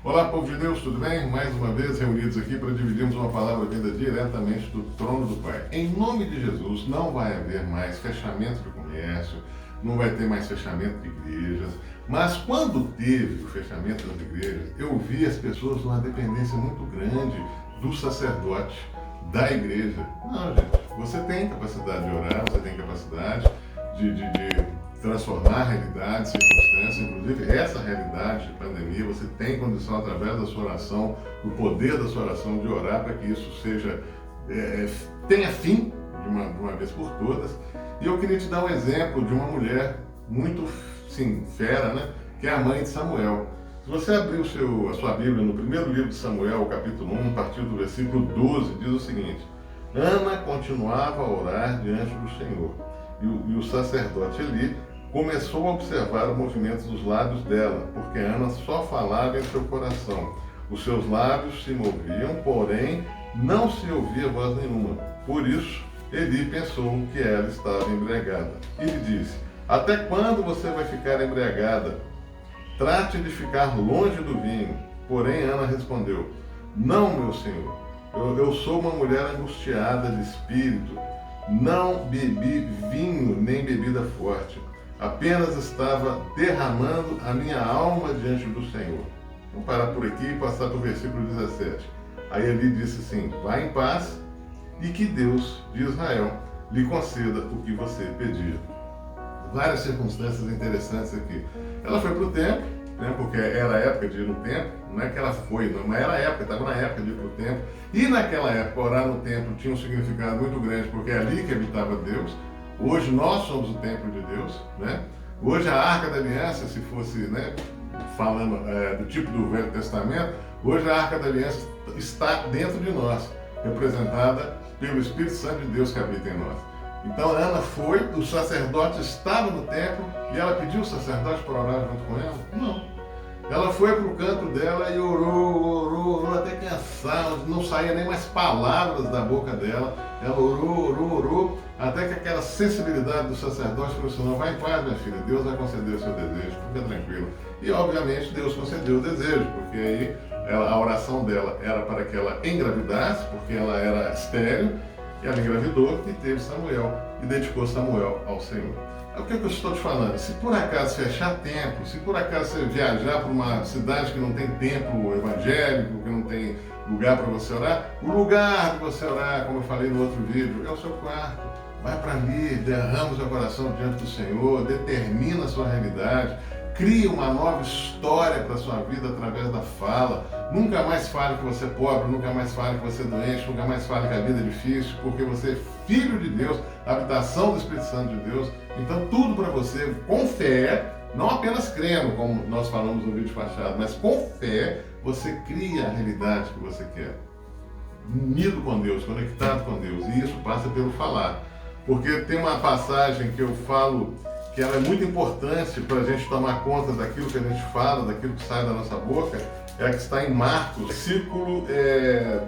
Olá, povo de Deus, tudo bem? Mais uma vez reunidos aqui para dividirmos uma palavra vinda diretamente do trono do Pai. Em nome de Jesus, não vai haver mais fechamento de comércio, não vai ter mais fechamento de igrejas, mas quando teve o fechamento das igrejas, eu vi as pessoas numa dependência muito grande do sacerdote, da igreja. Não, gente, você tem capacidade de orar, você tem capacidade de transformar a realidade, circunstâncias, inclusive essa realidade de pandemia, você tem condição através da sua oração, do poder da sua oração, de orar para que isso seja, tenha fim de uma vez por todas. E eu queria te dar um exemplo de uma mulher muito, sim, fera, né? Que é a mãe de Samuel. Se você abrir a sua Bíblia no primeiro livro de Samuel, capítulo 1, a partir do versículo 12, diz o seguinte: Ana continuava a orar diante do Senhor, e o sacerdote Eli começou a observar o movimento dos lábios dela, porque Ana só falava em seu coração. Os seus lábios se moviam, porém não se ouvia voz nenhuma. Por isso, Eli pensou que ela estava embriagada. E lhe disse: Até quando você vai ficar embriagada? Trate de ficar longe do vinho. Porém, Ana respondeu: Não, meu senhor, eu sou uma mulher angustiada de espírito. Não bebi vinho nem bebida forte. Apenas estava derramando a minha alma diante do Senhor. Vamos parar por aqui e passar para o versículo 17. Aí Eli disse assim: Vá em paz e que Deus de Israel lhe conceda o que você pedir. Várias circunstâncias interessantes aqui. Ela foi para o templo, né, porque era a época de ir no templo. Não é que ela foi, não, mas era a época, estava na época de ir para o templo. E naquela época, orar no templo tinha um significado muito grande, porque é ali que habitava Deus. Hoje nós somos o templo de Deus, né? Hoje a Arca da Aliança, se fosse, né, falando do tipo do Velho Testamento, hoje a Arca da Aliança está dentro de nós, representada pelo Espírito Santo de Deus que habita em nós. Então Ana foi, o sacerdote estava no templo e ela pediu o sacerdote para orar junto com ela? Não. Ela foi para o canto dela e orou até cansar, não saía nem mais palavras da boca dela. Ela orou, até que aquela sensibilidade do sacerdote falou assim: Não, vai em paz, minha filha, Deus vai conceder o seu desejo, fica tranquilo. E obviamente Deus concedeu o desejo, porque aí a oração dela era para que ela engravidasse, porque ela era estéril, e ela engravidou e teve Samuel, e dedicou Samuel ao Senhor. É o que eu estou te falando. Se por acaso fechar templo, se por acaso você viajar para uma cidade que não tem templo evangélico, que não tem lugar para você orar, o lugar de você orar, como eu falei no outro vídeo, é o seu quarto. Vai para ali, derrama o seu coração diante do Senhor, determina a sua realidade, cria uma nova história para a sua vida através da fala. Nunca mais fale que você é pobre, nunca mais fale que você é doente, nunca mais fale que a vida é difícil, porque você é filho de Deus, habitação do Espírito Santo de Deus. Então tudo para você, com fé, não apenas crendo, como nós falamos no vídeo passado, mas com fé, você cria a realidade que você quer. Unido com Deus, conectado com Deus. E isso passa pelo falar. Porque tem uma passagem que eu falo que ela é muito importante para a gente tomar conta daquilo que a gente fala, daquilo que sai da nossa boca, é a que está em Marcos, versículo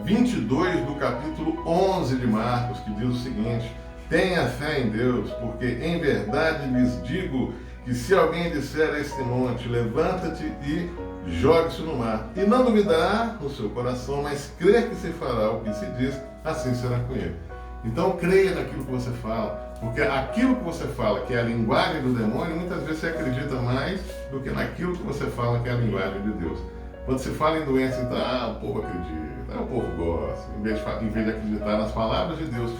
22 do capítulo 11 de Marcos, que diz o seguinte: Tenha fé em Deus, porque em verdade lhes digo que se alguém disser a este monte, levanta-te e jogue-se no mar, e não duvidar no seu coração, mas crer que se fará o que se diz, assim será com ele. Então creia naquilo que você fala, porque aquilo que você fala, que é a linguagem do demônio, muitas vezes você acredita mais do que naquilo que você fala, que é a linguagem de Deus. Quando se fala em doença, então, o povo acredita, o povo gosta, em vez de acreditar nas palavras de Deus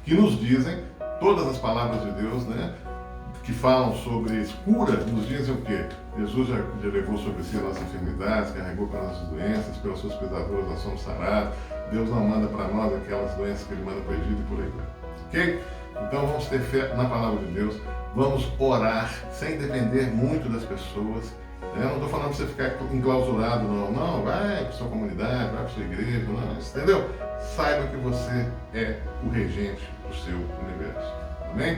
que nos dizem, todas as palavras de Deus, né, que falam sobre cura, nos dizem o quê? Jesus já levou sobre si as nossas enfermidades, carregou para as nossas doenças, pelas suas pisaduras nós somos sarados. Deus não manda para nós aquelas doenças que Ele manda para o Egito e por aí vai. Ok? Então vamos ter fé na palavra de Deus, vamos orar sem depender muito das pessoas. Eu não estou falando para você ficar enclausurado, não, vai para a sua comunidade, vai para a sua igreja, não, entendeu? Saiba que você é o regente do seu universo. Amém?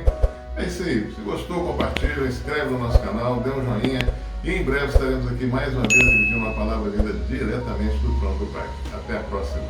É isso aí. Se gostou, compartilha, inscreve no nosso canal, dê um joinha e em breve estaremos aqui mais uma vez dividindo uma palavra vinda diretamente do trono do Pai. Até a próxima.